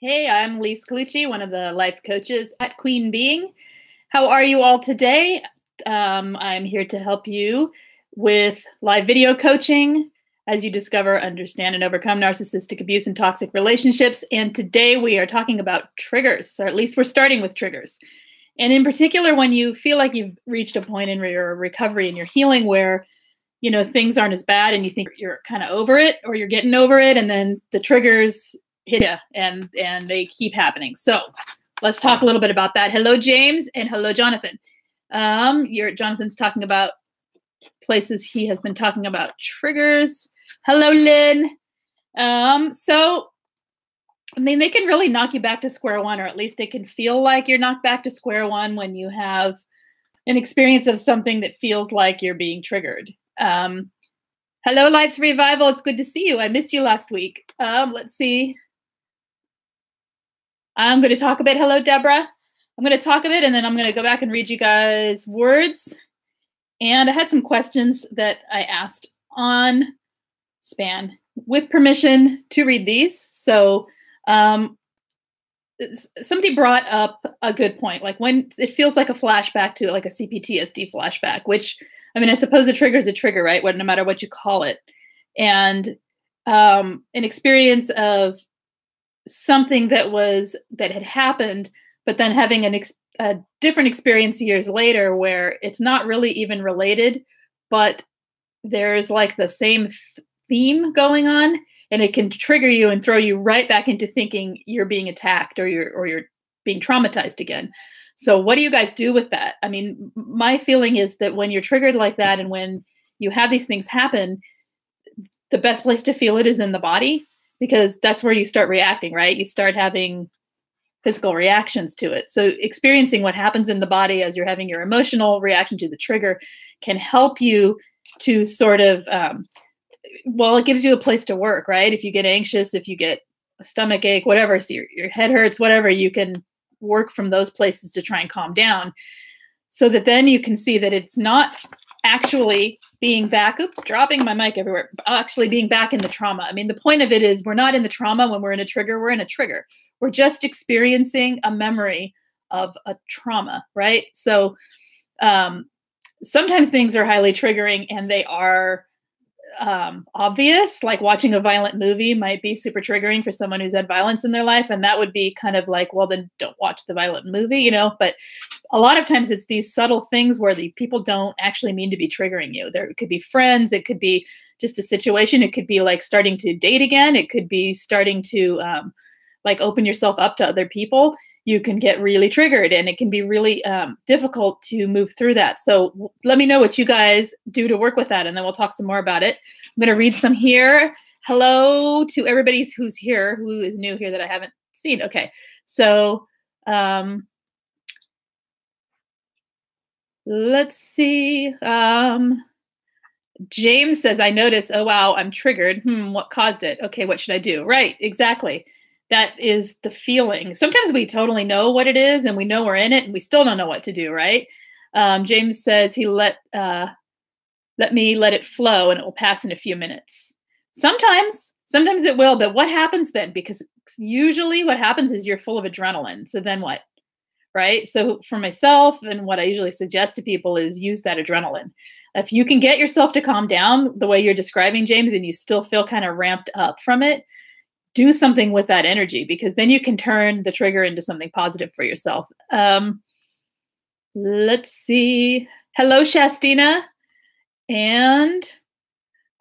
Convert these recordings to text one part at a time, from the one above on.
Hey, I'm Lise Colucci, one of the life coaches at Queen Being. How are you all today? I'm here to help you with live video coaching as you discover, understand, and overcome narcissistic abuse and toxic relationships. And today we are talking about triggers, or at least we're starting with triggers. And in particular, when you feel like you've reached a point in your recovery and your healing where things aren't as bad and you think you're kind of over it or you're getting over it, and then the triggers hit you and they keep happening. So let's talk a little bit about that. Hello, James, and hello, Jonathan. Jonathan's talking about places he has been talking about triggers. Hello, Lynn. They can really knock you back to square one, or at least it can feel like you're knocked back to square one when you have an experience of something that feels like you're being triggered. Hello, Life's Revival. It's good to see you. I missed you last week. Let's see. I'm going to talk a bit. Hello, Deborah. I'm going to talk a bit, and then I'm going to go back and read you guys words. And I had some questions that I asked on Span with permission to read these. So somebody brought up a good point, like when it feels like a flashback to like a CPTSD flashback, which, I mean, I suppose a trigger is a trigger, right? No matter what you call it. And an experience of something that had happened, but then having a different experience years later where it's not really even related, but there's like the same theme going on, and it can trigger you and throw you right back into thinking you're being attacked or you're being traumatized again. So what do you guys do with that? I mean, my feeling is that when you're triggered like that and when you have these things happen, the best place to feel it is in the body, because that's where you start reacting, right? You start having physical reactions to it. So experiencing what happens in the body as you're having your emotional reaction to the trigger can help you to sort of, it gives you a place to work, right? If you get anxious, if you get a stomach ache, whatever, so your head hurts, whatever, you can work from those places to try and calm down, so that then you can see that it's not actually being back, dropping my mic everywhere, actually being back in the trauma. I mean, the point of it is we're not in the trauma when we're in a trigger, we're in a trigger. We're just experiencing a memory of a trauma, right? So sometimes things are highly triggering and they are obvious, like watching a violent movie might be super triggering for someone who's had violence in their life. And that would be kind of like, well, then don't watch the violent movie, but a lot of times it's these subtle things where the people don't actually mean to be triggering you. There could be friends. It could be just a situation. It could be like starting to date again. It could be starting to like open yourself up to other people. You can get really triggered, and it can be really difficult to move through that. So let me know what you guys do to work with that, and then we'll talk some more about it. I'm going to read some here. Hello to everybody who's here, who is new here that I haven't seen. Okay, so let's see. James says, I notice, oh, wow, I'm triggered. What caused it? Okay, what should I do? Right, exactly. That is the feeling. Sometimes we totally know what it is and we know we're in it and we still don't know what to do, right? James says he let me let it flow and it will pass in a few minutes. Sometimes it will, but what happens then? Because usually what happens is you're full of adrenaline. So then what, right? So for myself, and what I usually suggest to people is use that adrenaline. If you can get yourself to calm down the way you're describing, James, and you still feel kind of ramped up from it, do something with that energy, because then you can turn the trigger into something positive for yourself. Let's see. Hello, Shastina. And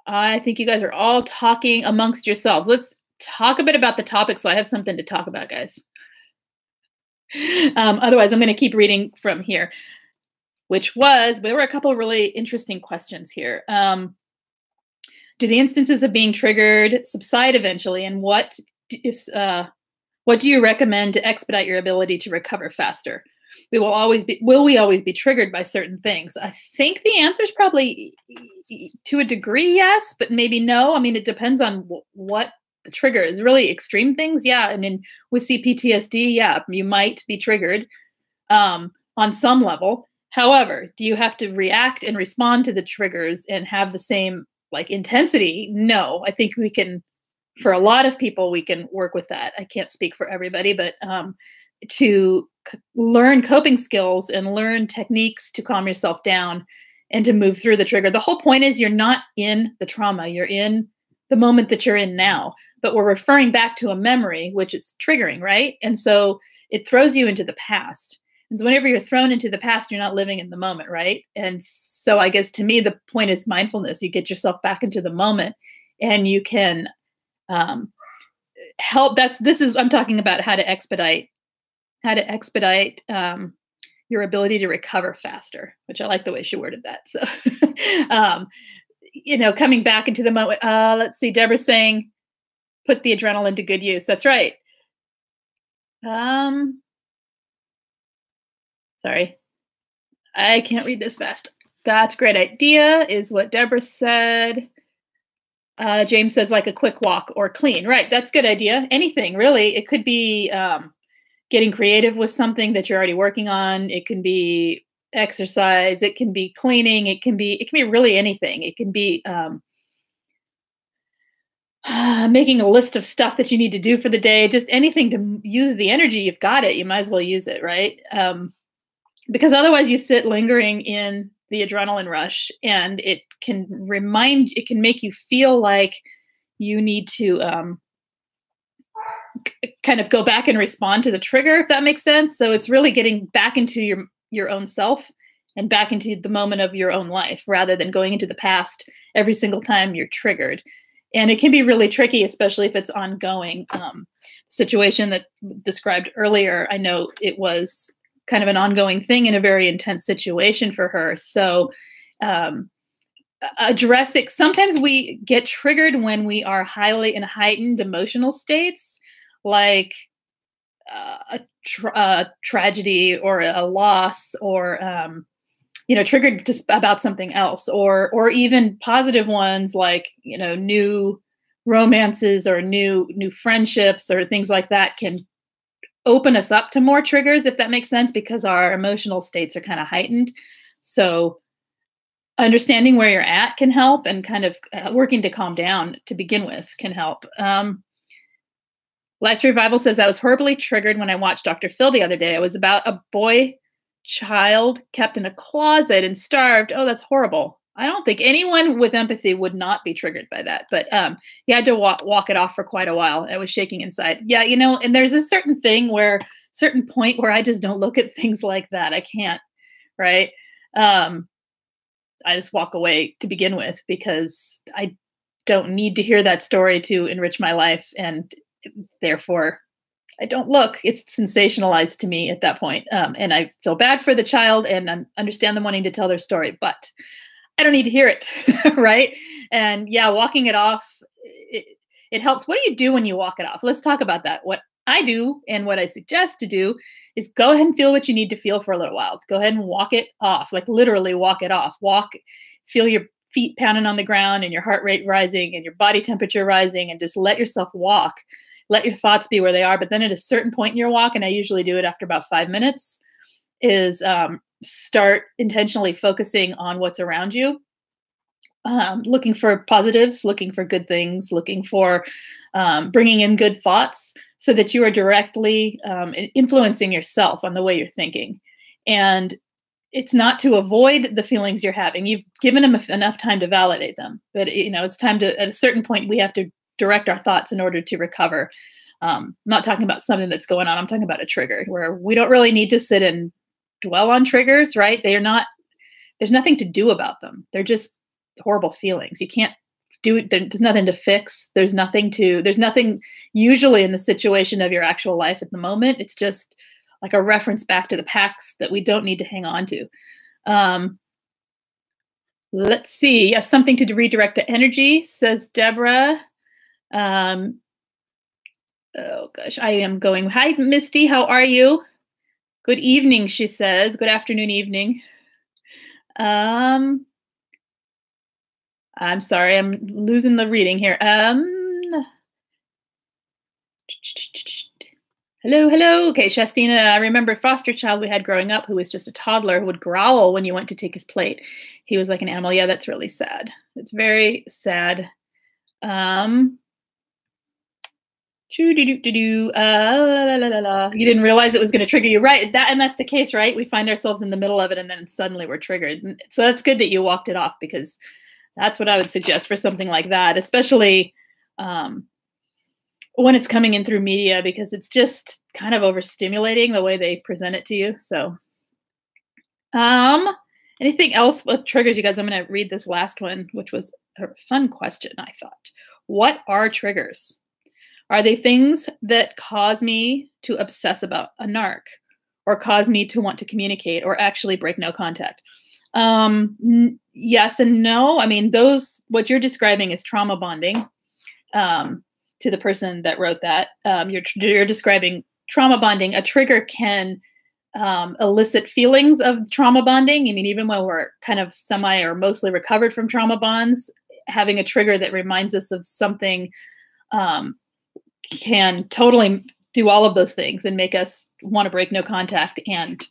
I think you guys are all talking amongst yourselves. Let's talk a bit about the topic so I have something to talk about, guys. Otherwise, I'm going to keep reading from here, there were a couple of really interesting questions here. Do the instances of being triggered subside eventually? And what do you recommend to expedite your ability to recover faster? Will we always be triggered by certain things? I think the answer is probably to a degree, yes, but maybe no. I mean, it depends on what the trigger is. Really extreme things, yeah. I mean, with CPTSD, yeah, you might be triggered on some level. However, do you have to react and respond to the triggers and have the same like intensity? No, I think we can for a lot of people, we can work with that. I can't speak for everybody, but to learn coping skills and learn techniques to calm yourself down and to move through the trigger. The whole point is you're not in the trauma, you're in the moment that you're in now, but we're referring back to a memory, which it's triggering, right? And so it throws you into the past. And so whenever you're thrown into the past, you're not living in the moment, right? And so I guess to me, the point is mindfulness. You get yourself back into the moment and you can help. I'm talking about how to expedite your ability to recover faster, which I like the way she worded that. So, coming back into the moment. Let's see, Deborah's saying, put the adrenaline to good use. That's right. Sorry, I can't read this fast. That's a great idea, is what Deborah said. James says like a quick walk or clean. Right, that's a good idea. Anything, really. It could be getting creative with something that you're already working on. It can be exercise. It can be cleaning. It can be really anything. It can be making a list of stuff that you need to do for the day. Just anything to use the energy. You've got it. You might as well use it, right? Because otherwise you sit lingering in the adrenaline rush, and it can make you feel like you need to kind of go back and respond to the trigger, if that makes sense. So it's really getting back into your own self and back into the moment of your own life, rather than going into the past every single time you're triggered. And it can be really tricky, especially if it's ongoing. Situation that described earlier, I know it was kind of an ongoing thing in a very intense situation for her. So address it. Sometimes we get triggered when we are highly in heightened emotional states, like a tragedy or a loss, or triggered just about something else, or even positive ones like new romances or new friendships or things like that can open us up to more triggers, if that makes sense, because our emotional states are kind of heightened. So understanding where you're at can help, and kind of working to calm down to begin with can help. Life's Revival says, I was horribly triggered when I watched Dr. Phil the other day. It was about a boy child kept in a closet and starved. Oh, that's horrible. I don't think anyone with empathy would not be triggered by that. But he had to walk it off for quite a while. I was shaking inside. Yeah, and there's a certain point where I just don't look at things like that. I can't, right? I just walk away to begin with, because I don't need to hear that story to enrich my life. And therefore, I don't look. It's sensationalized to me at that point. And I feel bad for the child, and I understand them wanting to tell their story, but I don't need to hear it, right? And yeah, walking it off, it helps. What do you do when you walk it off? Let's talk about that. What I do and what I suggest to do is go ahead and feel what you need to feel for a little while. Go ahead and walk it off, like literally walk it off. Feel your feet pounding on the ground and your heart rate rising and your body temperature rising, and just let yourself walk. Let your thoughts be where they are. But then at a certain point in your walk, and I usually do it after about 5 minutes, is start intentionally focusing on what's around you. Looking for positives, looking for good things, looking for bringing in good thoughts, so that you are directly influencing yourself on the way you're thinking. And it's not to avoid the feelings you're having. You've given them enough time to validate them. But it's time to, at a certain point, we have to direct our thoughts in order to recover. I'm not talking about something that's going on. I'm talking about a trigger, where we don't really need to sit and dwell on triggers, right? There's nothing to do about them. They're just horrible feelings. You can't do it. There's nothing to fix. There's nothing usually in the situation of your actual life at the moment. It's just like a reference back to the past that we don't need to hang on to. Let's see. Yes, something to redirect to energy, says Deborah. Oh gosh, I am going. Hi, Misty. How are you? Good evening, she says. Good afternoon, evening. I'm sorry, I'm losing the reading here. Hello. Okay, Shastina, I remember a foster child we had growing up who was just a toddler who would growl when you went to take his plate. He was like an animal. Yeah, that's really sad. It's very sad. You didn't realize it was going to trigger you, right? That's the case, right? We find ourselves in the middle of it, and then suddenly we're triggered. So that's good that you walked it off, because that's what I would suggest for something like that, especially when it's coming in through media, because it's just kind of overstimulating the way they present it to you. So, anything else with triggers, you guys? I'm going to read this last one, which was a fun question, I thought. What are triggers? Are they things that cause me to obsess about a narc, or cause me to want to communicate, or actually break no contact? Yes and no. I mean, what you're describing is trauma bonding. To the person that wrote that, you're describing trauma bonding. A trigger can elicit feelings of trauma bonding. I mean, even when we're kind of semi or mostly recovered from trauma bonds, having a trigger that reminds us of something can totally do all of those things and make us want to break no contact and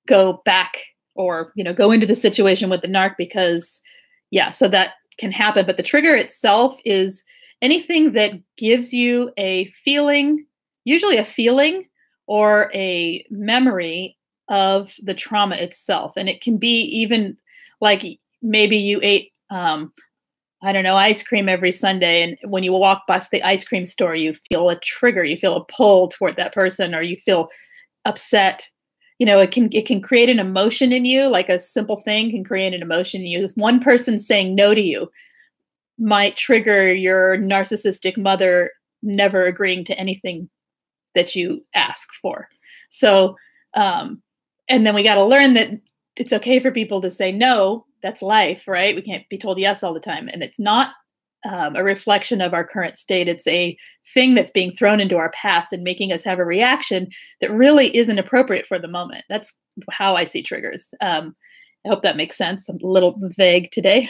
go back, or, go into the situation with the narc, because, so that can happen. But the trigger itself is anything that gives you a feeling, usually a feeling or a memory of the trauma itself. And it can be even like maybe you ate, ice cream every Sunday, and when you walk past the ice cream store, you feel a trigger, you feel a pull toward that person, or you feel upset. It can create an emotion in you. Like a simple thing can create an emotion in you. Just one person saying no to you might trigger your narcissistic mother never agreeing to anything that you ask for. So, and then we got to learn that it's okay for people to say no. That's life, right? We can't be told yes all the time. And it's not a reflection of our current state. It's a thing that's being thrown into our past and making us have a reaction that really isn't appropriate for the moment. That's how I see triggers. I hope that makes sense. I'm a little vague today.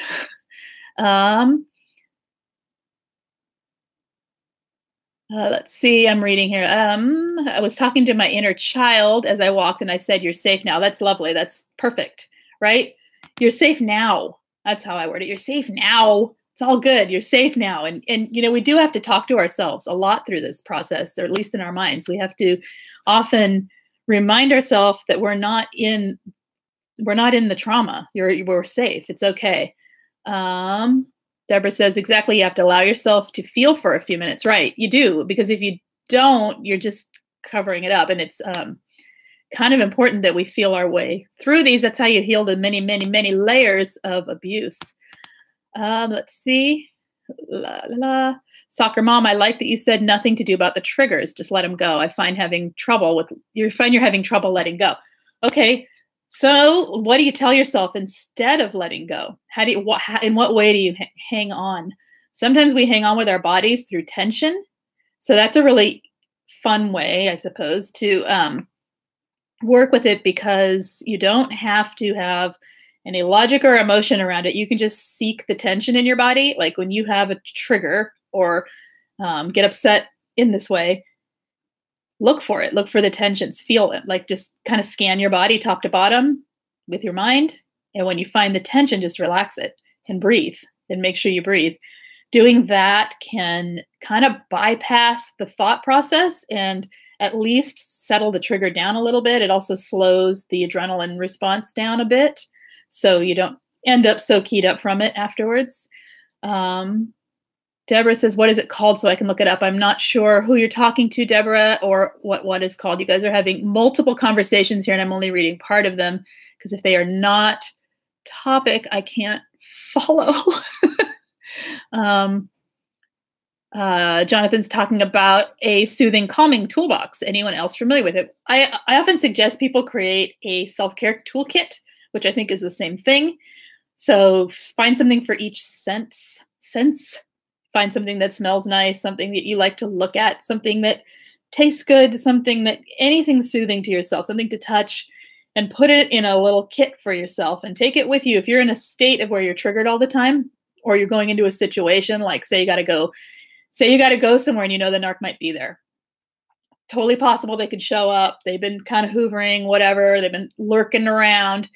Let's see, I'm reading here. I was talking to my inner child as I walked, and I said, "You're safe now." That's lovely. That's perfect, right? You're safe now. That's how I word it. You're safe now. It's all good. You're safe now. And we do have to talk to ourselves a lot through this process, or at least in our minds. We have to often remind ourselves that we're not in the trauma. We're safe. It's okay. Deborah says, exactly, you have to allow yourself to feel for a few minutes. Right, you do, because if you don't, you're just covering it up. And it's kind of important that we feel our way through these. That's how you heal the many, many, many layers of abuse. Let's see. Soccer mom, I like that you said nothing to do about the triggers. Just let them go. I find you're having trouble letting go. Okay. So what do you tell yourself instead of letting go? In what way do you hang on? Sometimes we hang on with our bodies through tension. So that's a really fun way, I suppose, to work with it, because you don't have to have any logic or emotion around it. You can just seek the tension in your body. Like when you have a trigger or get upset in this way, look for it. Look for the tensions. Feel it. Like just kind of scan your body top to bottom with your mind. And when you find the tension, just relax it and breathe, and make sure you breathe. Doing that can kind of bypass the thought process and at least settle the trigger down a little bit. It also slows the adrenaline response down a bit, so you don't end up so keyed up from it afterwards. Deborah says, what is it called so I can look it up? I'm not sure who you're talking to, Deborah, or what is called. You guys are having multiple conversations here, and I'm only reading part of them, because if they are not topic, I can't follow. Jonathan's talking about a soothing, calming toolbox. Anyone else familiar with it? I often suggest people create a self-care toolkit, which I think is the same thing. So find something for each sense. Find something that smells nice, something that you like to look at, something that tastes good, anything soothing to yourself, something to touch, and put it in a little kit for yourself and take it with you. If you're in a state of where you're triggered all the time, or you're going into a situation, like say you got to go somewhere and you know the narc might be there. Totally possible they could show up. They've been kind of hoovering, whatever. They've been lurking around.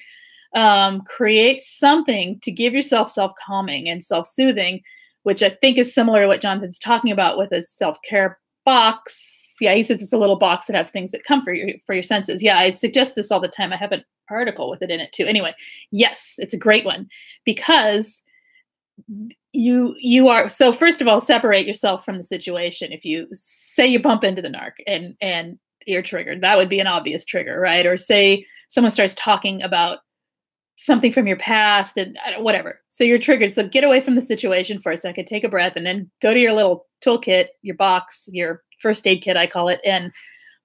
Create something to give yourself self-calming and self-soothing, which I think is similar to what Jonathan's talking about with a self-care box. Yeah, he says it's a little box that has things that come for your senses. Yeah, I suggest this all the time. I have an article with it in it too. Anyway, yes, it's a great one because you are, so first of all, separate yourself from the situation. If you say you bump into the narc and you're triggered, that would be an obvious trigger, right? Or say someone starts talking about something from your past and whatever. So you're triggered. So get away from the situation for a second, take a breath, and then go to your little toolkit, your box, your first aid kit, I call it, and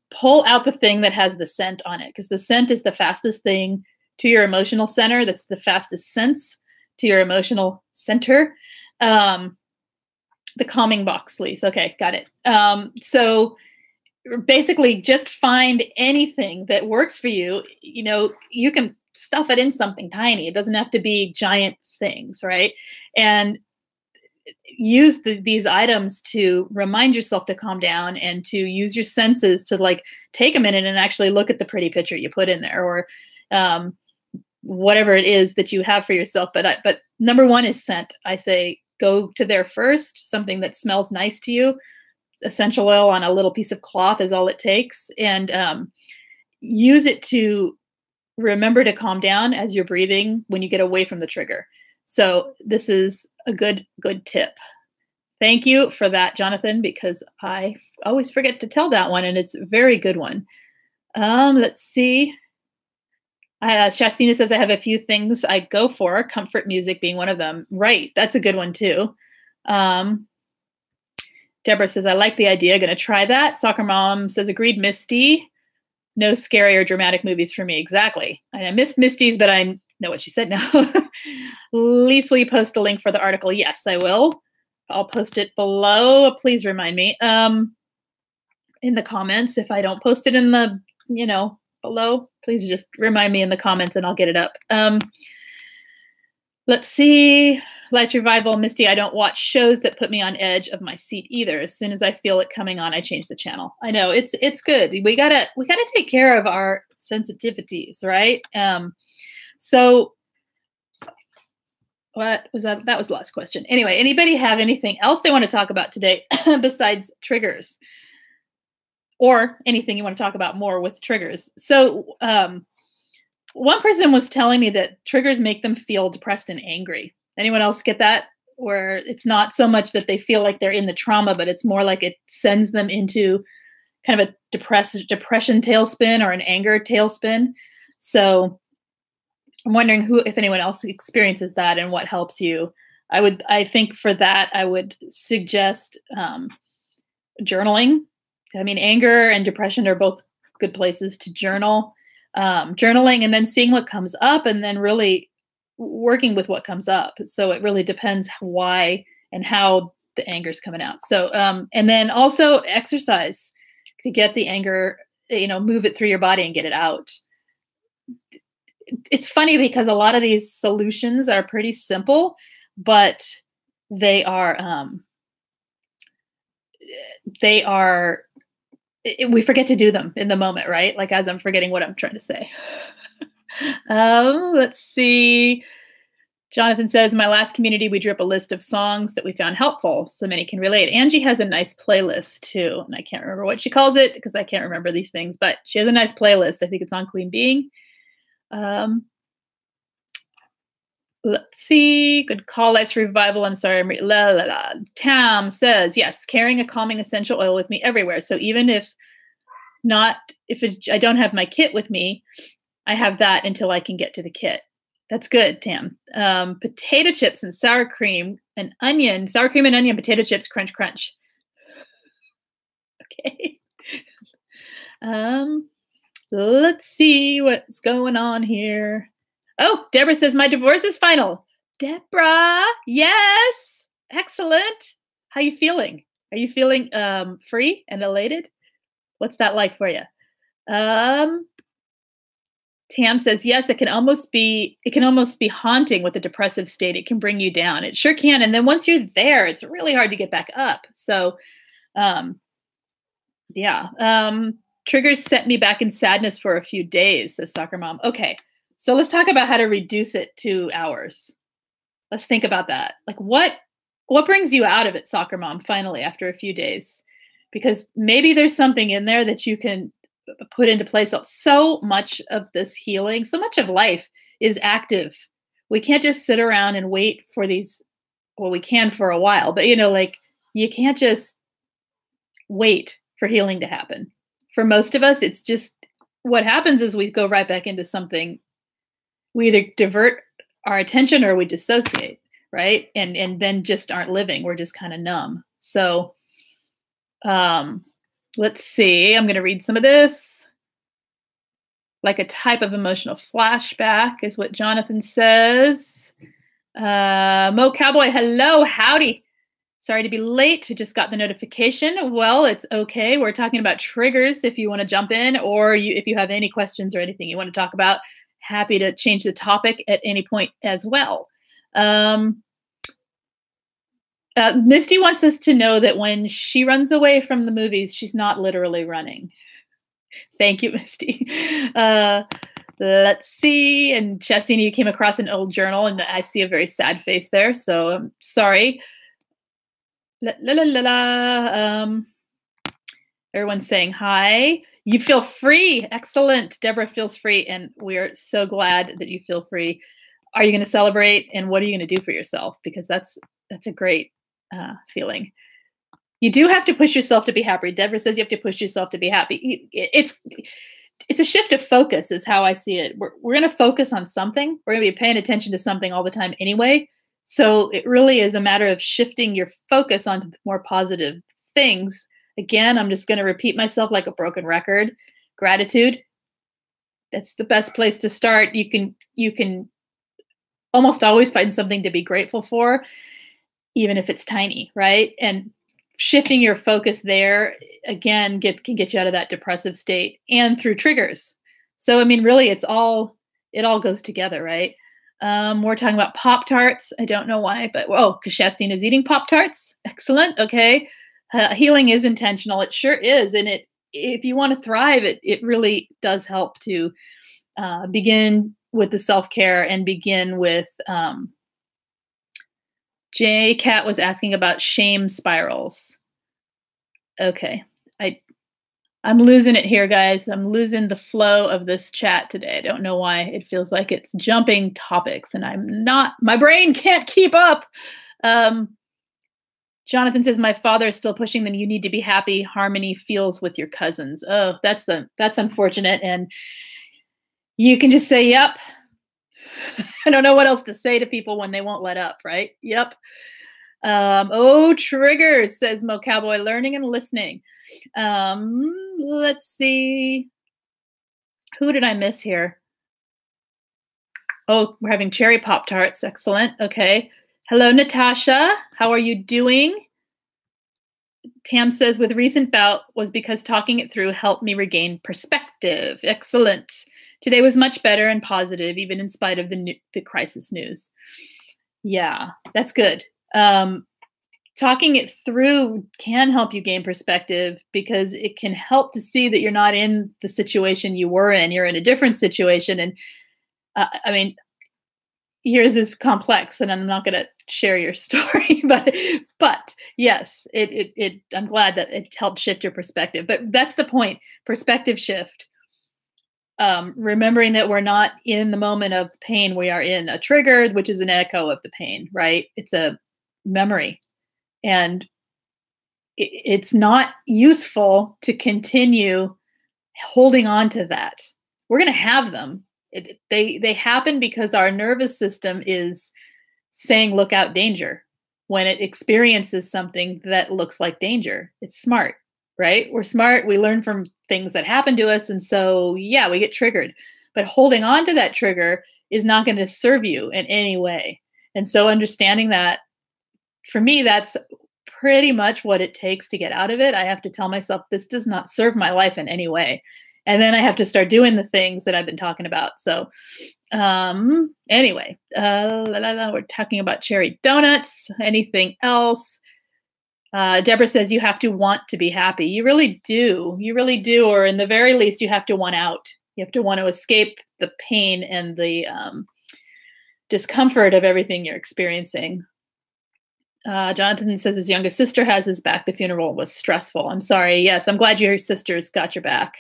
pull out the thing that has the scent on it. Because the scent is the fastest thing to your emotional center. That's the fastest sense to your emotional center. The calming box, Lise. Okay, got it. So basically just find anything that works for you. You know, you can stuff it in something tiny. It doesn't have to be giant things, right? And use these items to remind yourself to calm down and to use your senses to like take a minute and actually look at the pretty picture you put in there, or whatever it is that you have for yourself. But number one is scent. I say go to there first, something that smells nice to you. Essential oil on a little piece of cloth is all it takes. And use it to remember to calm down as you're breathing when you get away from the trigger. So this is a good tip. Thank you for that, Jonathan, because I always forget to tell that one, and it's a very good one. Let's see. Shastina says, I have a few things I go for, comfort music being one of them. Right, that's a good one too. Deborah says, I like the idea, gonna try that. Soccer Mom says, agreed, Misty. No scary or dramatic movies for me. Exactly. I missed Misty's, but I know what she said now. Lise, will you post a link for the article? Yes, I will. I'll post it below. Please remind me in the comments. If I don't post it in the, below, please just remind me in the comments and I'll get it up. Let's see. Life's Revival, Misty, I don't watch shows that put me on edge of my seat either. As soon as I feel it coming on, I change the channel. I know it's good. We gotta take care of our sensitivities, right? So what was that? That was the last question. Anyway, anybody have anything else they want to talk about today besides triggers? Or anything you want to talk about more with triggers? So one person was telling me that triggers make them feel depressed and angry. Anyone else get that? Where it's not so much that they feel like they're in the trauma, but it's more like it sends them into kind of a depression tailspin or an anger tailspin. So I'm wondering if anyone else experiences that and what helps you. I think for that, I would suggest journaling. I mean, anger and depression are both good places to journal. Journaling and then seeing what comes up and then really working with what comes up. So it really depends why and how the anger is coming out. So, and then also exercise to get the anger, move it through your body and get it out. It's funny because a lot of these solutions are pretty simple, but we forget to do them in the moment, right? Like as I'm forgetting what I'm trying to say. Let's see. Jonathan says, in my last community, we drew up a list of songs that we found helpful so many can relate. Angie has a nice playlist too, and I can't remember what she calls it because I can't remember these things, but she has a nice playlist. I think it's on Queen Being. Let's see. Good call. Life's Revival. I'm sorry. Tam says, yes, carrying a calming essential oil with me everywhere. So even if I don't have my kit with me, I have that until I can get to the kit. That's good, Tam. Potato chips and sour cream and onion. Sour cream and onion, potato chips, crunch, crunch. Okay. Let's see what's going on here. Oh, Deborah says, my divorce is final. Deborah, yes. Excellent. How are you feeling? Are you feeling free and elated? What's that like for you? Tam says, yes, it can almost be haunting with a depressive state. It can bring you down. It sure can. And then once you're there, it's really hard to get back up. So, yeah. Triggers set me back in sadness for a few days, says Soccer Mom. Okay. So let's talk about how to reduce it to hours. Let's think about that. Like what brings you out of it, Soccer Mom, finally, after a few days? because maybe there's something in there that you can put into place. So much of this healing, so much of life is active. We can't just sit around and wait for these. Well, we can for a while, but like you can't just wait for healing to happen. For most of us, it's just what happens is we go right back into something. We either divert our attention or we dissociate, right? And then just aren't living. We're just kind of numb. So let's see. I'm going to read some of this. Like a type of emotional flashback is what Jonathan says. Mo Cowboy, hello, howdy. Sorry to be late. I just got the notification. Well, it's okay. We're talking about triggers if you want to jump in, or if you have any questions or anything you want to talk about, happy to change the topic at any point as well. Misty wants us to know that when she runs away from the movies, she's not literally running. Thank you, Misty. Let's see. And Chastine, you came across an old journal, and I see a very sad face there. So I'm sorry. Everyone's saying hi. You feel free. Excellent. Deborah feels free, and we're so glad that you feel free. Are you going to celebrate, and what are you going to do for yourself? Because that's a great feeling. You do have to push yourself to be happy. Deborah says you have to push yourself to be happy. It's a shift of focus is how I see it. We're going to focus on something. We're going to be paying attention to something all the time anyway. So it really is a matter of shifting your focus onto more positive things. Again, I'm just going to repeat myself like a broken record. Gratitude. That's the best place to start. You can almost always find something to be grateful for, even if it's tiny, right? And shifting your focus there, again, can get you out of that depressive state, and through triggers. So, I mean, really, it all goes together, right? We're talking about Pop-Tarts. I don't know why, but because Chastine is eating Pop-Tarts. Excellent. Okay. Healing is intentional. It sure is. And if you want to thrive, it really does help to begin with the self-care and begin with J. Cat was asking about shame spirals. Okay. I'm losing it here, guys. I'm losing the flow of this chat today. I don't know why. It feels like it's jumping topics, and my brain can't keep up. Jonathan says, my father is still pushing that you need to be happy. Harmony feels with your cousins. Oh, that's unfortunate. And you can just say, yep. I don't know what else to say to people when they won't let up, right? Yep. Triggers, says Mo Cowboy, learning and listening. Let's see. Who did I miss here? Oh, we're having cherry Pop-Tarts. Excellent. Okay. Hello, Natasha. How are you doing? Tam says, with recent bout was because talking it through helped me regain perspective. Excellent. Today was much better and positive, even in spite of the crisis news. Yeah, that's good. Talking it through can help you gain perspective, because it can help to see that you're not in the situation you were in. You're in a different situation. And I mean, yours is complex, and I'm not going to share your story, but yes, I'm glad that it helped shift your perspective. But that's the point, perspective shift. Remembering that we're not in the moment of pain, we are in a trigger, which is an echo of the pain, right? It's a memory. And it's not useful to continue holding on to that. We're going to have them. They happen because our nervous system is saying, look out, danger. When it experiences something that looks like danger, it's smart, right? We're smart. We learn from things that happen to us. And so, yeah, we get triggered. But holding on to that trigger is not going to serve you in any way. And so understanding that, for me, that's pretty much what it takes to get out of it. I have to tell myself, this does not serve my life in any way. And then I have to start doing the things that I've been talking about. So anyway, we're talking about cherry donuts. Anything else? Deborah says you have to want to be happy. You really do. You really do. Or in the very least, you have to want out. You have to want to escape the pain and the discomfort of everything you're experiencing. Jonathan says his youngest sister has his back. The funeral was stressful. I'm sorry. Yes, I'm glad your sister's got your back.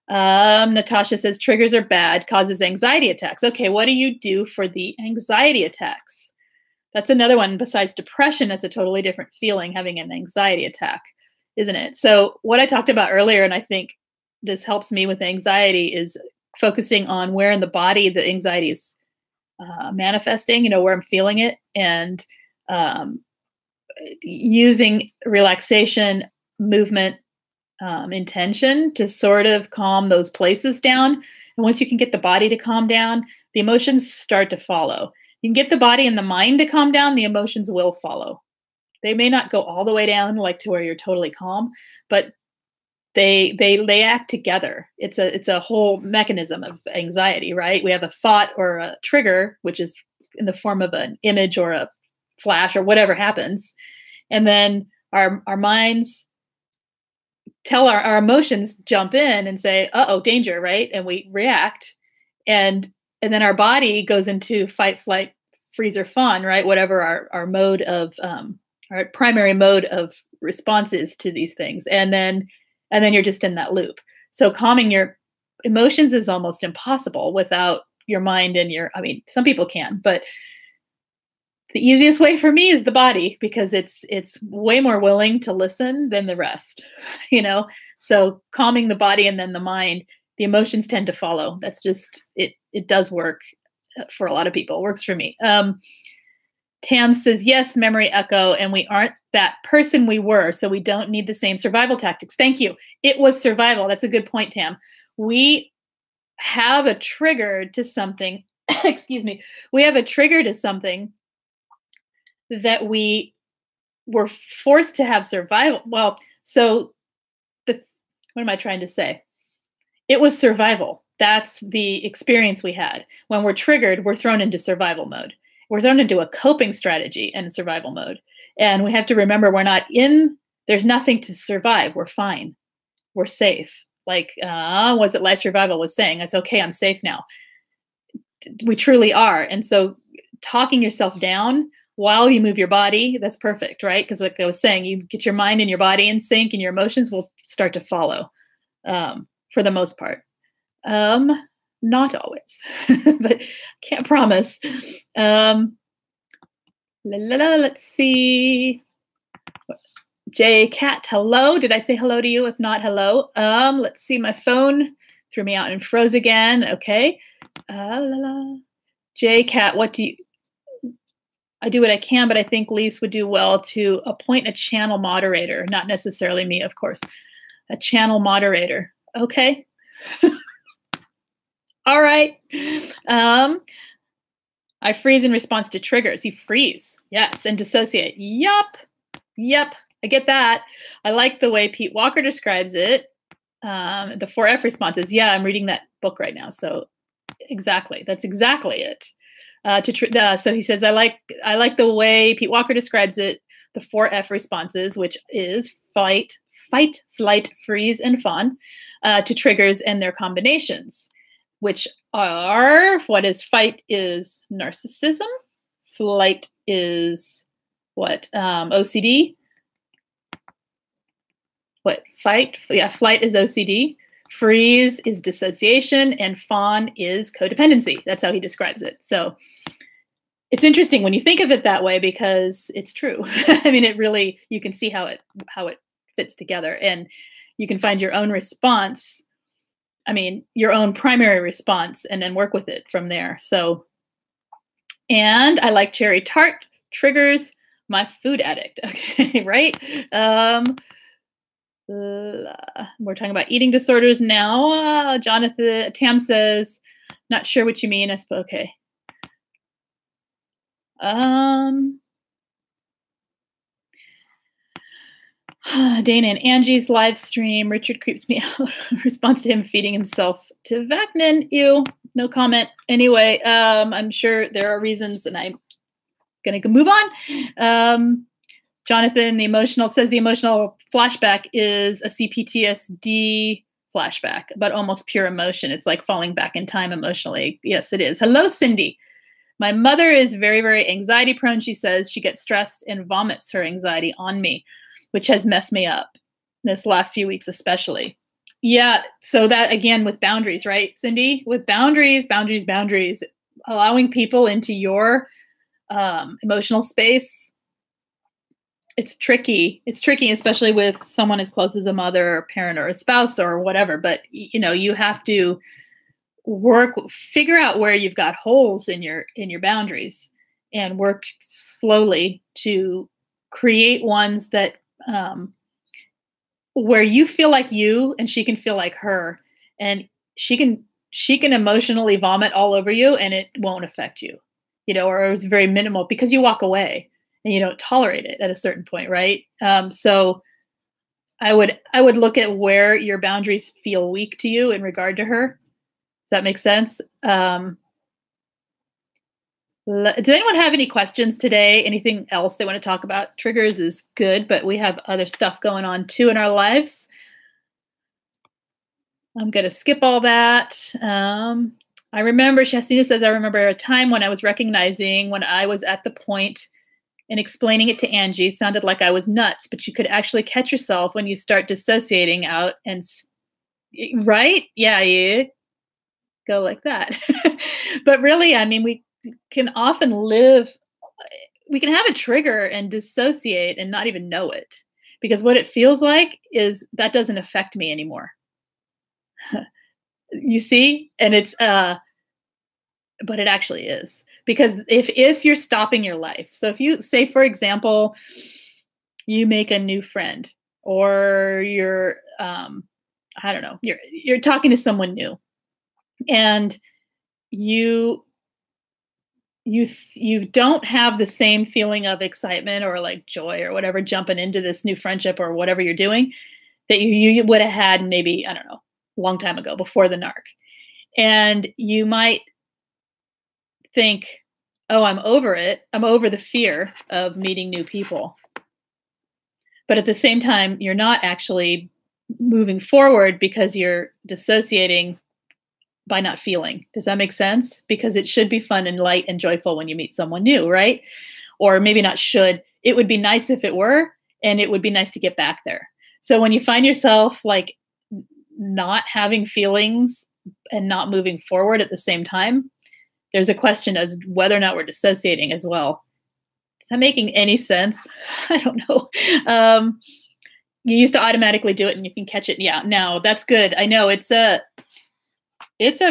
Natasha says triggers are bad, causes anxiety attacks. Okay, what do you do for the anxiety attacks? That's another one. Besides depression, that's a totally different feeling, having an anxiety attack, isn't it? So what I talked about earlier, and I think this helps me with anxiety, is focusing on where in the body the anxiety is manifesting, where I'm feeling it, and using relaxation, movement, intention to sort of calm those places down. And once you can get the body to calm down, the emotions start to follow. You can get the body and the mind to calm down, the emotions will follow. They may not go all the way down like to where you're totally calm, but they act together. It's a whole mechanism of anxiety, right? We have a thought or a trigger, which is in the form of an image or a flash or whatever happens. And then our minds tell our emotions jump in and say, uh-oh, danger, right? And we react. And then our body goes into fight, flight, freeze, or fawn, right? Whatever our mode of, our primary mode of response is to these things. And then you're just in that loop. So calming your emotions is almost impossible without your mind and some people can, but the easiest way for me is the body, because it's way more willing to listen than the rest, So calming the body and then the mind, the emotions tend to follow. That's just, it does work for a lot of people. It works for me. Tam says, yes, memory echo, and we aren't that person we were, so we don't need the same survival tactics. Thank you. It was survival. That's a good point, Tam. We have a trigger to something, excuse me, we have a trigger to something that we were forced to have survival. Well, so what am I trying to say? It was survival. That's the experience we had. When we're triggered, we're thrown into survival mode. We're thrown into a coping strategy and survival mode. And we have to remember there's nothing to survive. We're fine. We're safe. Like, was it Life Survival was saying, it's okay, I'm safe now. We truly are. And so talking yourself down while you move your body, that's perfect, right? Because like I was saying, you get your mind and your body in sync and your emotions will start to follow for the most part. Not always, but can't promise. Let's see. J Cat, hello. Did I say hello to you? If not, hello. Let's see. My phone threw me out and froze again. Okay. J Cat, I do what I can, but I think Lise would do well to appoint a channel moderator, not necessarily me, of course. A channel moderator. Okay. All right. I freeze in response to triggers. You freeze. Yes. And dissociate. Yup. I get that. I like the way Pete Walker describes it. The 4F responses. Yeah, I'm reading that book right now. So exactly. That's exactly it. So he says, I like the way Pete Walker describes it, the 4F responses, which is fight, flight, freeze, and fawn, to triggers and their combinations, which are, what is fight is narcissism, flight is what, OCD, what, fight, yeah, flight is OCD, freeze is dissociation, and fawn is codependency. That's how he describes it. So it's interesting when you think of it that way, because it's true. I mean, it really, you can see how it fits together, and you can find your own response. I mean, your own primary response, and then work with it from there. So, and I like cherry tart triggers my food addict. Okay, right? We're talking about eating disorders now. Tam says, not sure what you mean. I suppose, okay. Dana and Angie's live stream. Richard creeps me out. Response to him feeding himself to Vacnin. Ew. No comment. Anyway, I'm sure there are reasons, and I'm going to move on. Jonathan, the emotional flashback is a CPTSD flashback, but almost pure emotion. It's like falling back in time emotionally. Yes, it is. Hello, Cindy. My mother is very, very anxiety prone. She says she gets stressed and vomits her anxiety on me, which has messed me up this last few weeks, especially. Yeah. So that again with boundaries, right, Cindy? With boundaries, allowing people into your emotional space. It's tricky. It's tricky, especially with someone as close as a mother or a parent or a spouse or whatever. But, you have to figure out where you've got holes in your boundaries and work slowly to create ones that where you feel like you and she can feel like her, and she can emotionally vomit all over you and it won't affect you, or it's very minimal because you walk away and you don't tolerate it at a certain point, right? So I would look at where your boundaries feel weak to you in regard to her. Does that make sense? Does anyone have any questions today? Anything else they want to talk about? Triggers is good, but we have other stuff going on too in our lives. I'm going to skip all that. I remember, Shastina says, I remember a time when I was recognizing when I was at the point and explaining it to Angie sounded like I was nuts, but you could actually catch yourself when you start dissociating out and, right? Yeah, go like that. But really, I mean, we can often we can have a trigger and dissociate and not even know it, because what it feels like is that doesn't affect me anymore. You see? And it's, but it actually is, because if you're stopping your life, so if you say, for example, you make a new friend, or you're, I don't know, you're talking to someone new, and you don't have the same feeling of excitement or like joy or whatever jumping into this new friendship or whatever you're doing that you would have had maybe, I don't know, a long time ago before the narc. And you might think, oh, I'm over it. I'm over the fear of meeting new people. But at the same time, you're not actually moving forward because you're dissociating by not feeling. Does that make sense? Because it should be fun and light and joyful when you meet someone new, right? Or maybe not should. It would be nice if it were, and it would be nice to get back there. So when you find yourself like not having feelings and not moving forward at the same time, there's a question as whether or not we're dissociating as well. Is that making any sense? I don't know. You used to automatically do it and you can catch it. Yeah, no, that's good. I know it's a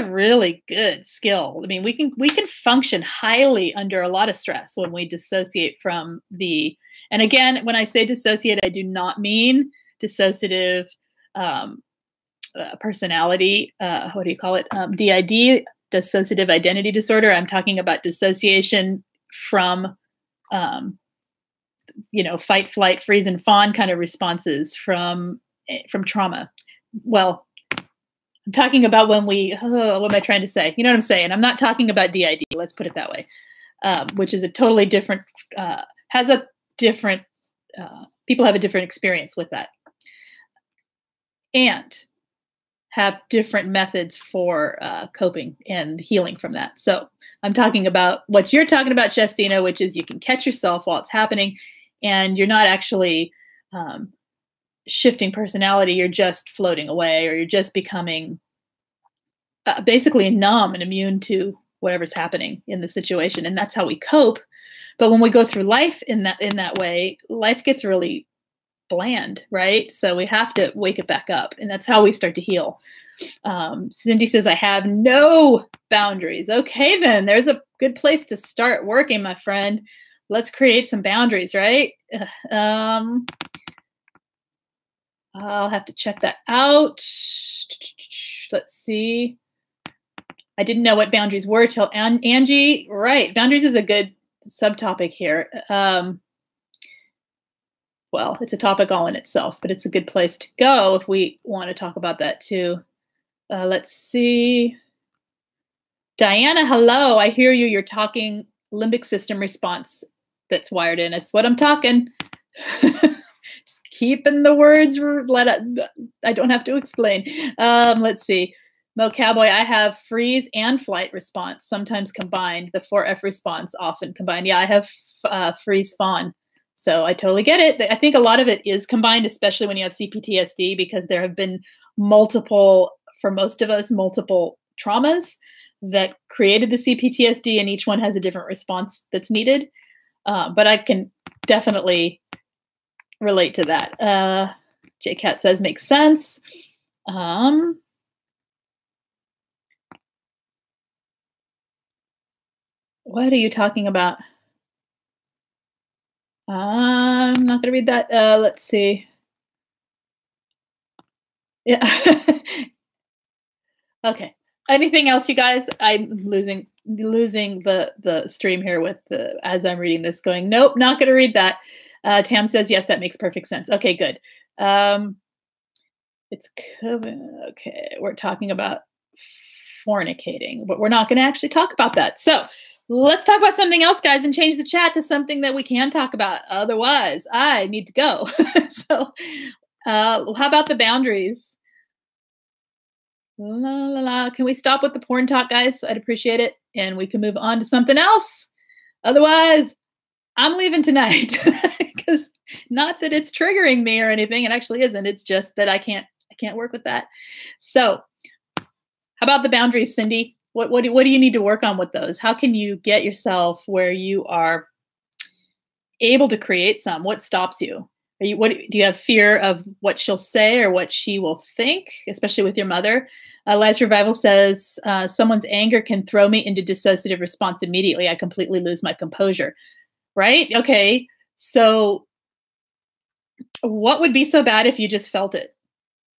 really good skill. I mean, we can function highly under a lot of stress when we dissociate from and again, when I say dissociate, I do not mean dissociative personality, what do you call it? DID, dissociative identity disorder. I'm talking about dissociation from, fight, flight, freeze, and fawn kind of responses from trauma. Well, I'm talking about when what am I trying to say? You know what I'm saying? I'm not talking about DID. Let's put it that way, which is a totally different, people have a different experience with that. And have different methods for coping and healing from that. So I'm talking about what you're talking about, Shastina, which is you can catch yourself while it's happening and you're not actually shifting personality. You're just floating away, or you're just becoming basically numb and immune to whatever's happening in the situation. And that's how we cope. But when we go through life in that way, life gets really bland, right? So we have to wake it back up, and that's how we start to heal. Cindy says, I have no boundaries. Okay, then there's a good place to start working, my friend. Let's create some boundaries, right? I'll have to check that out. Let's see. I didn't know what boundaries were till Angie. Right. Boundaries is a good subtopic here. Well, it's a topic all in itself, but it's a good place to go if we want to talk about that too. Let's see. Diana, hello. I hear you. You're talking limbic system response that's wired in. That's what I'm talking. Just keeping the words. I don't have to explain. Let's see. Mo Cowboy, I have freeze and flight response, sometimes combined. The 4F response often combined. Yeah, I have freeze fawn. So I totally get it. I think a lot of it is combined, especially when you have CPTSD, because there have been multiple, for most of us, multiple traumas that created the CPTSD, and each one has a different response that's needed. But I can definitely relate to that. JCat says, makes sense. What are you talking about? I'm not going to read that. Let's see. Yeah. Okay. Anything else, you guys? I'm losing the stream here with the as I'm reading this, going, nope, not going to read that. Tam says, yes, that makes perfect sense. Okay, good. It's okay. We're talking about fornicating, but we're not going to actually talk about that. So let's talk about something else, guys, and change the chat to something that we can talk about. Otherwise, I need to go. So how about the boundaries? La, la, la. Can we stop with the porn talk, guys? I'd appreciate it. And we can move on to something else. Otherwise, I'm leaving tonight. Because not that it's triggering me or anything. It actually isn't. It's just that I can't work with that. So how about the boundaries, Cindy? What do you need to work on with those? How can you get yourself where you are able to create some? What stops you? Do you have fear of what she'll say or what she will think, especially with your mother? Life's Revival says, someone's anger can throw me into dissociative response immediately. I completely lose my composure. Right? Okay. So what would be so bad if you just felt it?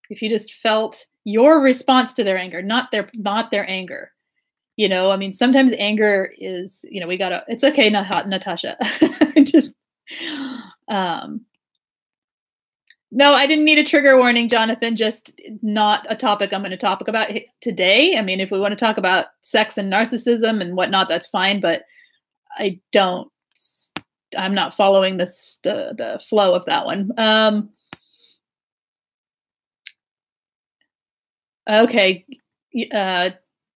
If you just felt your response to their anger, not their anger. You know, I mean, sometimes anger is, you know, it's okay, Natasha. Just, no, I didn't need a trigger warning, Jonathan. Just not a topic I'm going to talk about today. I mean, if we want to talk about sex and narcissism and whatnot, that's fine. But I'm not following the flow of that one. Okay.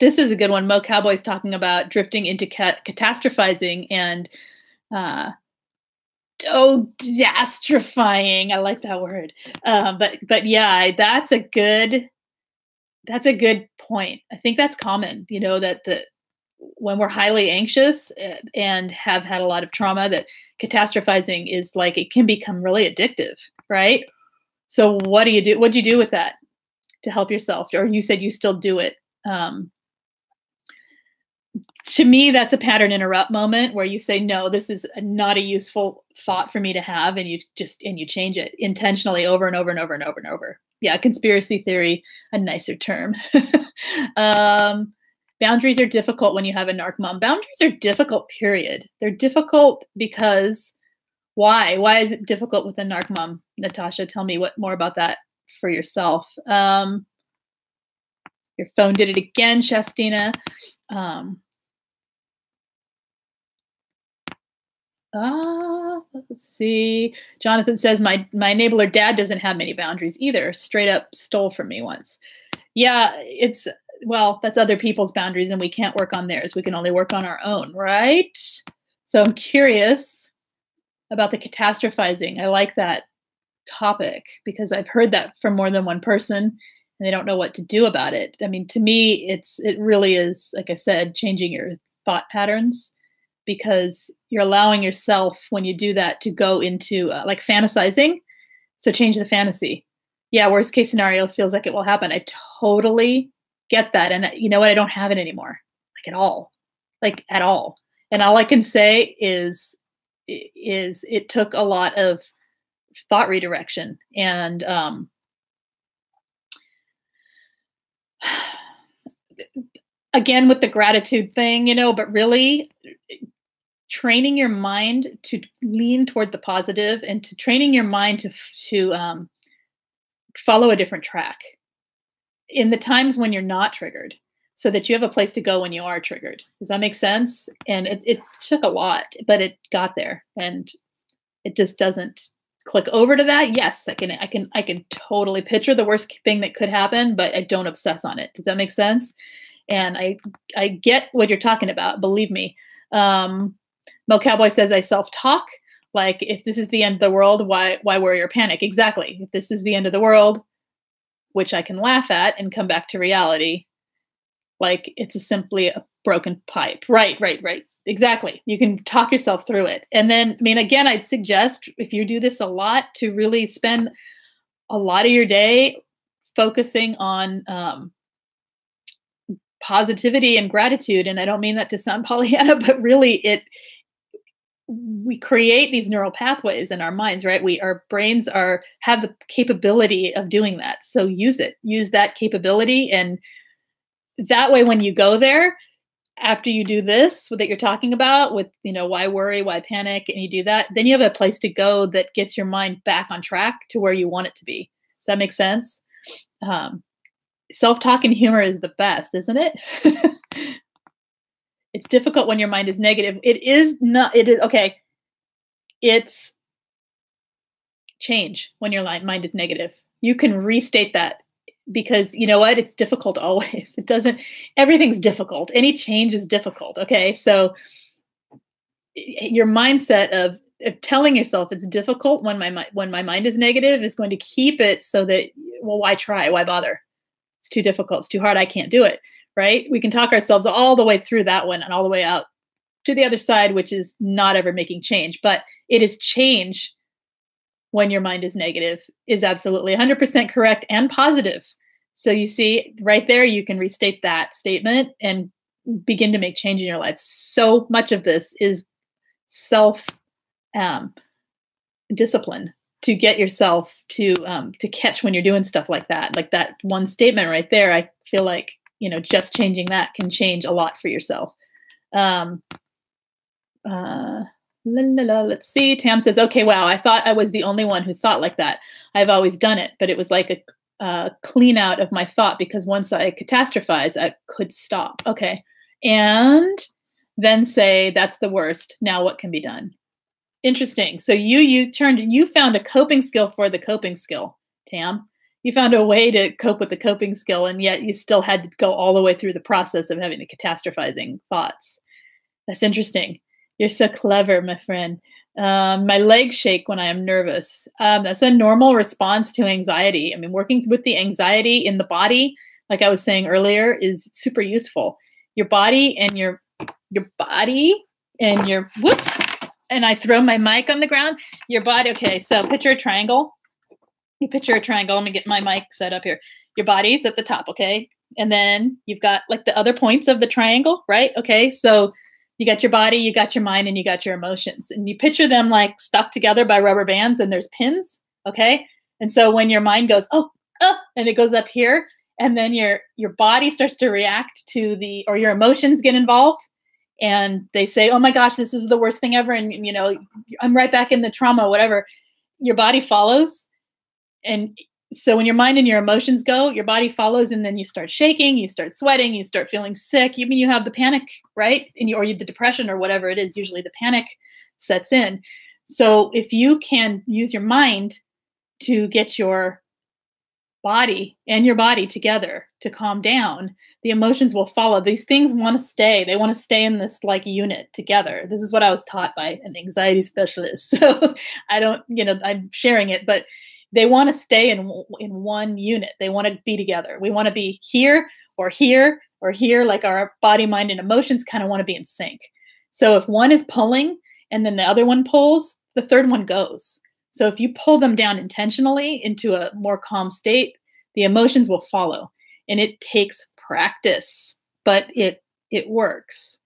This is a good one. Mo Cowboy's talking about drifting into catastrophizing and catastrophizing. I like that word. But yeah, that's a good point. I think that's common, you know, that when we're highly anxious and have had a lot of trauma, that catastrophizing is like, it can become really addictive, right? So what do you do? What'd you do with that to help yourself? Or you said you still do it. To me, that's a pattern interrupt moment where you say, no, this is not a useful thought for me to have. And you change it intentionally over and over and over and over and over. Yeah. Conspiracy theory, a nicer term. Boundaries are difficult when you have a narc mom. Boundaries are difficult, period. They're difficult because why? Why is it difficult with a narc mom? Natasha, tell me more about that for yourself. Your phone did it again, Shastina. Let's see. Jonathan says, my enabler dad doesn't have many boundaries either. Straight up stole from me once. Yeah, well, that's other people's boundaries and we can't work on theirs. We can only work on our own, right? So I'm curious about the catastrophizing. I like that topic because I've heard that from more than one person and they don't know what to do about it. I mean, to me, it really is, like I said, changing your thought patterns, because you're allowing yourself, when you do that, to go into like fantasizing. So change the fantasy. Yeah, worst case scenario feels like it will happen. I totally get that. And you know what? I don't have it anymore, like at all. And all I can say is it took a lot of thought redirection. And again, with the gratitude thing, you know, but really training your mind to lean toward the positive and to training your mind to follow a different track in the times when you're not triggered, so that you have a place to go when you are triggered. Does that make sense? And it took a lot, but it got there, and it just doesn't click over to that, yes, I can totally picture the worst thing that could happen, but I don't obsess on it. Does that make sense? And I get what you're talking about, believe me. Mo Cowboy says I self-talk. Like, if this is the end of the world, why worry or panic? Exactly. If this is the end of the world, which I can laugh at and come back to reality, like it's simply a broken pipe. Right. Exactly. You can talk yourself through it. And then, I mean, again, I'd suggest, if you do this a lot, to really spend a lot of your day focusing on positivity and gratitude. And I don't mean that to sound Pollyanna, but really we create these neural pathways in our minds, right? Our brains have the capability of doing that. So use that capability. And that way, when you go there, after you do this that you're talking about with, why worry, why panic, and you do that, then you have a place to go that gets your mind back on track to where you want it to be. Does that make sense? Self-talk and humor is the best, isn't it? It's difficult when your mind is negative. It is not, it is, okay. It's change when your mind is negative. You can restate that, because you know what? It's difficult always. Everything's difficult. Any change is difficult. Okay. So your mindset of telling yourself it's difficult when my mind is negative is going to keep it so that, well, why try? Why bother? It's too difficult. It's too hard. I can't do it. Right? We can talk ourselves all the way through that one and all the way out to the other side, which is not ever making change. But it is change when your mind is negative is absolutely 100% correct and positive. So you see right there, you can restate that statement and begin to make change in your life. So much of this is self discipline to get yourself to catch when you're doing stuff like that. Like that one statement right there, I feel like, just changing that can change a lot for yourself. Let's see. Tam says, okay, wow, I thought I was the only one who thought like that. I've always done it, but it was like a clean out of my thought, because once I catastrophize, I could stop. Okay. And then say, that's the worst. Now what can be done? Interesting. So you found a coping skill for the coping skill, Tam. You found a way to cope with the coping skill, and yet you still had to go all the way through the process of having the catastrophizing thoughts. That's interesting. You're so clever, my friend. My legs shake when I am nervous. That's a normal response to anxiety. I mean, working with the anxiety in the body, like I was saying earlier, is super useful. Your body and your whoops. And I throw my mic on the ground. Your body. Okay, so picture a triangle. You picture a triangle. Let me get my mic set up here. Your body's at the top, okay? And then you've got like the other points of the triangle, right? Okay, so you got your body, you got your mind, and you got your emotions. And you picture them like stuck together by rubber bands, and there's pins, okay? And so when your mind goes, oh, and it goes up here, and then your body starts to react to or your emotions get involved, and they say, oh my gosh, this is the worst thing ever, and I'm right back in the trauma, whatever. Your body follows. And so when your mind and your emotions go, your body follows, and then you start shaking, you start sweating, you start feeling sick. You have the panic, right? Or the depression or whatever it is, usually the panic sets in. So if you can use your mind to get your body and your body together to calm down, the emotions will follow. These things want to stay. They want to stay in this like unit together. This is what I was taught by an anxiety specialist. So I'm sharing it, but they want to stay in one unit. They want to be together. We want to be here or here or here, like our body, mind, and emotions kind of want to be in sync. So if one is pulling and then the other one pulls, the third one goes. So if you pull them down intentionally into a more calm state, the emotions will follow. And it takes practice, but it works.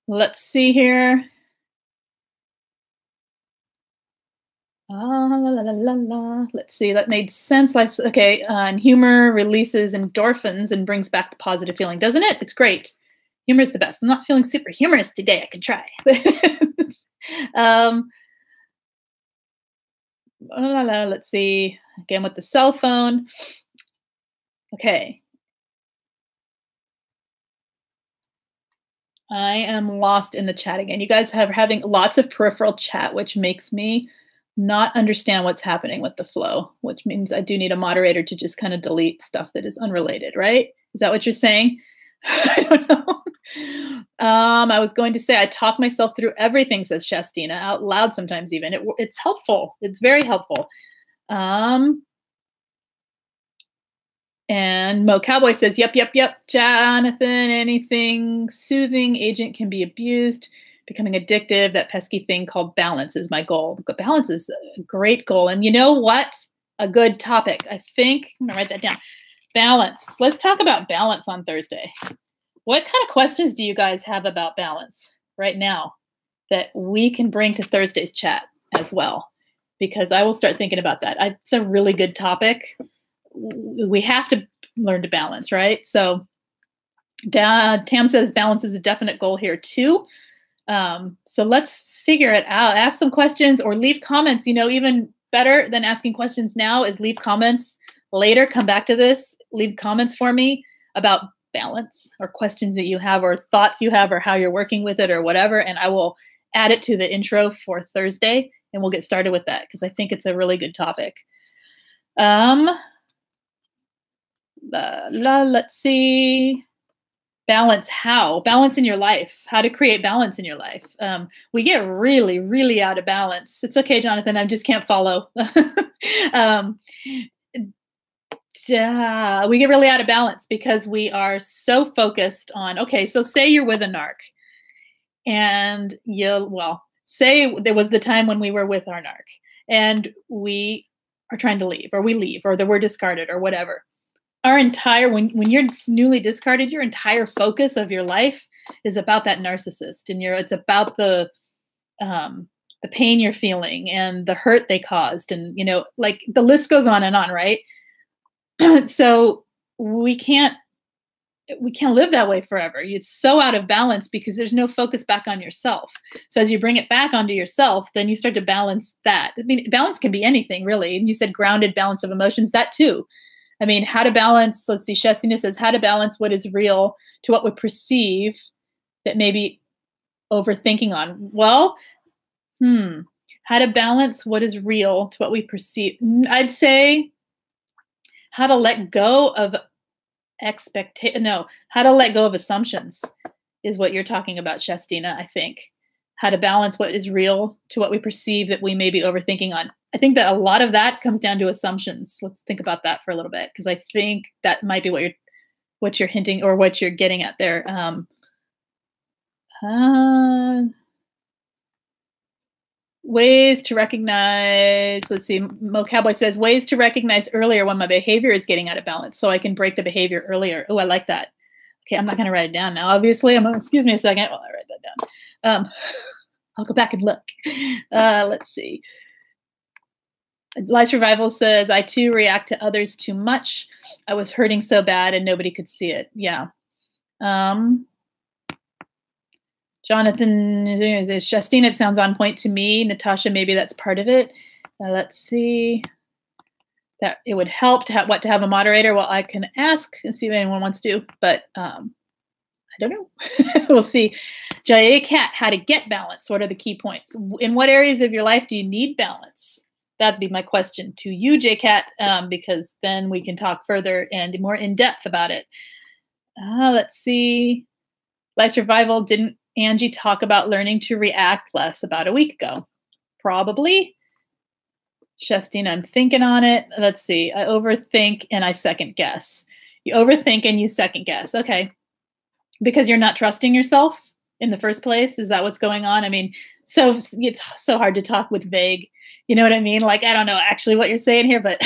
Let's see here. Let's see, that made sense. Okay, and humor releases endorphins and brings back the positive feeling, doesn't it? It's great. Humor is the best. I'm not feeling super humorous today. I can try. Let's see, again with the cell phone. Okay. I am lost in the chat again. You guys have having lots of peripheral chat, which makes me not understand what's happening with the flow, which means I do need a moderator to just kind of delete stuff that is unrelated, right? Is that what you're saying? I don't know. I was going to say I talk myself through everything, says Shastina, out loud sometimes even. It's helpful. It's very helpful. And Mo Cowboy says, yep, Jonathan, anything soothing agent can be abused. Becoming addictive, that pesky thing called balance is my goal. Balance is a great goal. And you know what? A good topic. I think, I'm gonna write that down. Balance. Let's talk about balance on Thursday. What kind of questions do you guys have about balance right now that we can bring to Thursday's chat as well? Because I will start thinking about that. It's a really good topic. We have to learn to balance, right? So Tam says balance is a definite goal here too. So let's figure it out. Ask some questions or leave comments. You know, even better than asking questions now is leave comments later. Come back to this. Leave comments for me about balance or questions that you have or thoughts you have or how you're working with it or whatever. And I will add it to the intro for Thursday and we'll get started with that because I think it's a really good topic. Let's see. Balance. How? Balance in your life. How to create balance in your life. We get really, really out of balance. It's okay, Jonathan. I just can't follow. We get really out of balance because we are so focused on, okay, so say you're with a narc and say there was the time when we were with our narc and we are trying to leave or we leave or that we're discarded or whatever. Our entire, when you're newly discarded, your entire focus of your life is about that narcissist, and it's about the pain you're feeling and the hurt they caused, and you know, like the list goes on, right? So we can't live that way forever. It's so out of balance because there's no focus back on yourself. So as you bring it back onto yourself, then you start to balance that. I mean, balance can be anything really. And you said grounded balance of emotions, that too. I mean, how to balance, let's see, Shastina says, how to balance what is real to what we perceive that may be overthinking on. Well, how to balance what is real to what we perceive. I'd say how to let go of how to let go of assumptions is what you're talking about, Shastina, I think. How to balance what is real to what we perceive that we may be overthinking on. I think that a lot of that comes down to assumptions. Let's think about that for a little bit, because I think that might be what you're hinting or what you're getting at there. Ways to recognize, let's see, Mo Cowboy says, ways to recognize earlier when my behavior is getting out of balance so I can break the behavior earlier. Oh, I like that. Okay, I'm not going to write it down now, obviously. Excuse me a second while I write that down. I'll go back and look. Let's see. Lise Survival says, I too react to others too much. I was hurting so bad and nobody could see it. Yeah. Jonathan, Shastina, it sounds on point to me. Natasha, maybe that's part of it. Let's see. That it would help to have a moderator. Well, I can ask and see if anyone wants to, but I don't know. We'll see. J.A. Cat, how to get balance. What are the key points? In what areas of your life do you need balance? That'd be my question to you, J-Cat, because then we can talk further and more in depth about it. Let's see. Life Survival, didn't Angie talk about learning to react less about a week ago? Probably. Shastina, I'm thinking on it. Let's see. I overthink and I second guess. You overthink and you second guess. Okay. Because you're not trusting yourself in the first place? Is that what's going on? I mean, so it's so hard to talk with vague. You know what I mean? Like, I don't know actually what you're saying here, but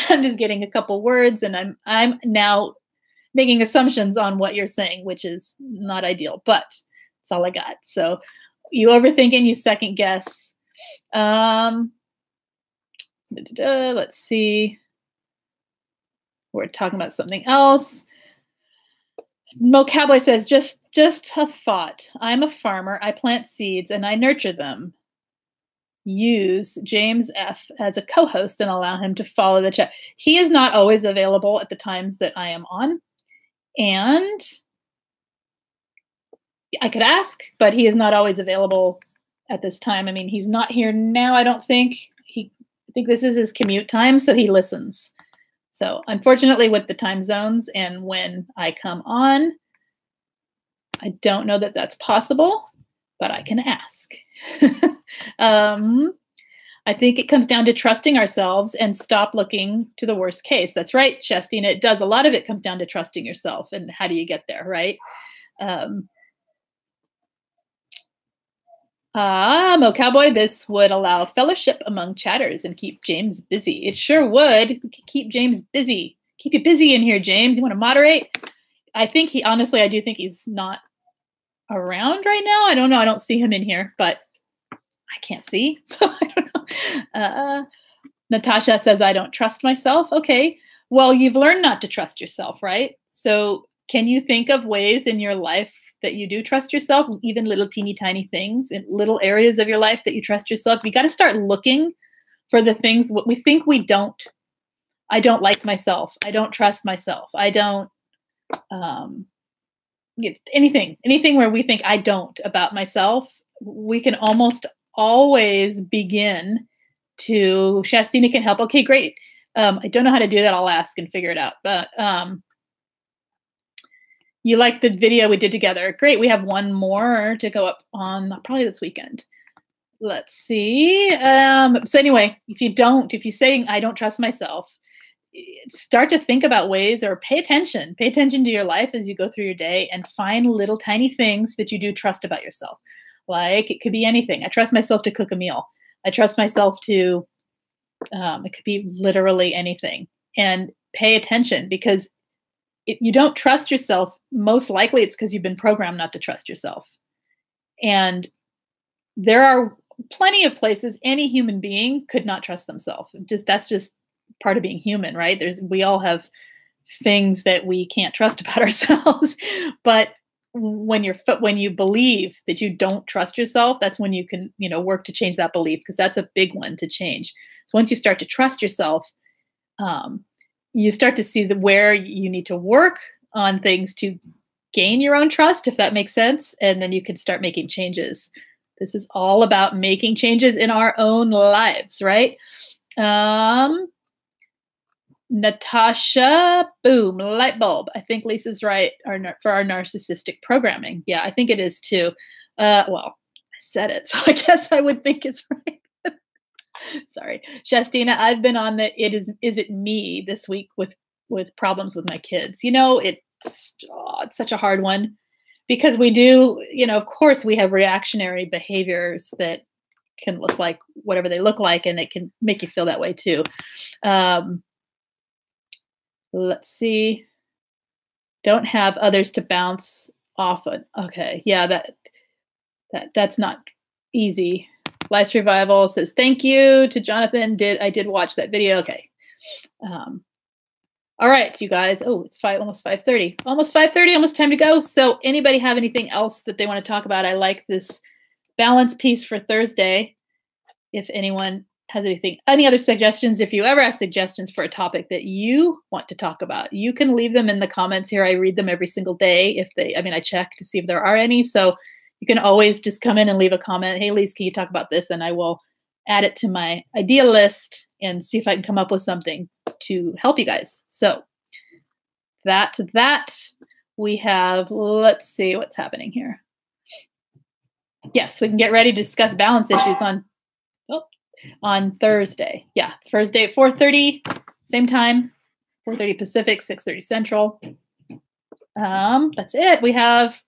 I'm just getting a couple words and I'm now making assumptions on what you're saying, which is not ideal, but it's all I got. So you overthink and you second guess. Let's see. We're talking about something else. Mo Cowboy says, just a thought. I'm a farmer. I plant seeds and I nurture them. Use James F. as a co-host and allow him to follow the chat. He is not always available at the times that I am on. And I could ask, but he is not always available at this time. I mean, he's not here now, I don't think. I think this is his commute time, so he listens. So unfortunately, with the time zones and when I come on, I don't know that that's possible, but I can ask. I think it comes down to trusting ourselves and stop looking to the worst case. That's right, Shastina. It does. A lot of it comes down to trusting yourself. And how do you get there, right? Mo Cowboy, this would allow fellowship among chatters and keep James busy. It sure would. We could keep James busy. Keep you busy in here, James. You want to moderate? I think honestly, I do think he's not around right now. I don't know. I don't see him in here, but I can't see. So I don't know. Natasha says, I don't trust myself. Okay. Well, you've learned not to trust yourself, right? So can you think of ways in your life that you do trust yourself, even little teeny tiny things in little areas of your life that you trust yourself? You got to start looking for the things what we think we don't. I don't like myself. I don't trust myself. I don't anything where we think I don't about myself. We can almost always begin to, Shastina can help. Okay, great. I don't know how to do that. I'll ask and figure it out. But you like the video we did together. Great. We have one more to go up on probably this weekend. Let's see. So anyway, if you're saying I don't trust myself, start to think about ways or pay attention to your life as you go through your day and find little tiny things that you do trust about yourself. Like it could be anything. I trust myself to cook a meal. I trust myself to, it could be literally anything. And pay attention, because if you don't trust yourself, most likely it's because you've been programmed not to trust yourself. And there are plenty of places any human being could not trust themselves. That's just part of being human, right? We all have things that we can't trust about ourselves. But when you believe that you don't trust yourself, that's when you can, work to change that belief, because that's a big one to change. So once you start to trust yourself, you start to see where you need to work on things to gain your own trust, if that makes sense. And then you can start making changes. This is all about making changes in our own lives, right? Natasha, boom, light bulb. I think Lisa's right for our narcissistic programming. Yeah, I think it is too. Well, I said it, so I guess I would think it's right. Sorry. Shastina, I've been on the is it me this week with problems with my kids. It's such a hard one, because we do, of course we have reactionary behaviors that can look like whatever they look like, and it can make you feel that way too. Let's see. Don't have others to bounce off of. Okay. Yeah, that's not easy. Life's Revival says, thank you to Jonathan. I did watch that video. Okay. All right, you guys. Oh, it's almost 5:30. Almost 5:30, almost time to go. So anybody have anything else that they want to talk about? I like this balance piece for Thursday. If anyone has any other suggestions, if you ever have suggestions for a topic that you want to talk about, you can leave them in the comments here. I read them every single day. I check to see if there are any. So you can always just come in and leave a comment. Hey, Lise, can you talk about this? And I will add it to my idea list and see if I can come up with something to help you guys. So that's that. We have, let's see what's happening here. Yes, we can get ready to discuss balance issues on Thursday. Yeah, Thursday at 4:30, same time, 4:30 Pacific, 6:30 Central. That's it. We have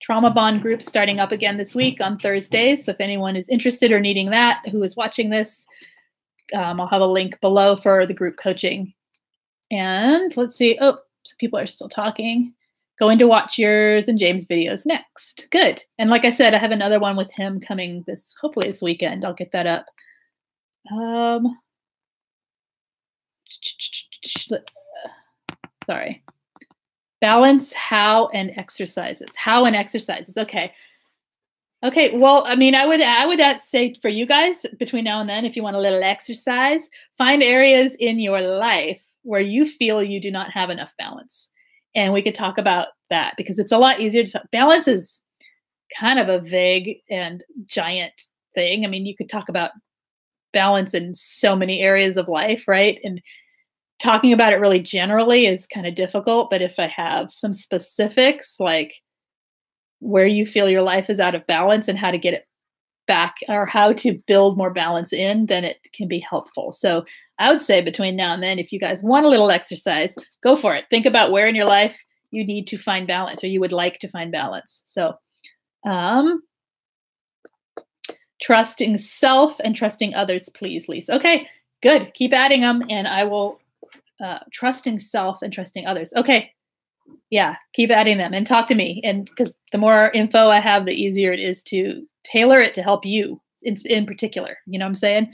Trauma Bond group starting up again this week on Thursdays. So if anyone is interested or needing that, who is watching this, I'll have a link below for the group coaching. And let's see. Oh, some people are still talking. Going to watch yours and James' videos next. Good. And like I said, I have another one with him coming hopefully this weekend. I'll get that up. Sorry. Balance, how, and exercises. Okay. Okay. Well, I would say for you guys between now and then, if you want a little exercise, find areas in your life where you feel you do not have enough balance. And we could talk about that, because it's a lot easier to balance is kind of a vague and giant thing. I mean, you could talk about balance in so many areas of life, right? And talking about it really generally is kind of difficult. But if I have some specifics, like where you feel your life is out of balance and how to get it back or how to build more balance in, then it can be helpful. So I would say between now and then, if you guys want a little exercise, go for it. Think about where in your life you need to find balance or you would like to find balance. So trusting self and trusting others, please, Lise. Okay, good. Keep adding them and I will trusting self and trusting others. Okay. Yeah, keep adding them and talk to me. And because the more info I have, the easier it is to tailor it to help you in particular. You know what I'm saying?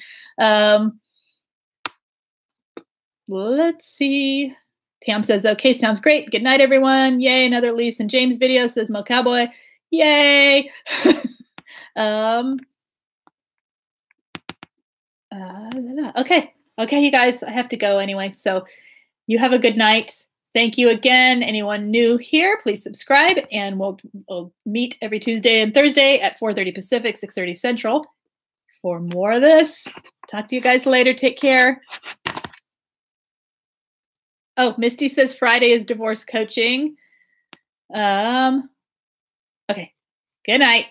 Let's see. Tam says, okay, sounds great. Good night, everyone. Yay, another Lise and James video, says Mo Cowboy. Yay. Okay. Okay, you guys, I have to go anyway. So you have a good night. Thank you again. Anyone new here, please subscribe, and we'll meet every Tuesday and Thursday at 4:30 Pacific, 6:30 Central for more of this. Talk to you guys later. Take care. Oh, Misty says Friday is divorce coaching. Okay. Good night.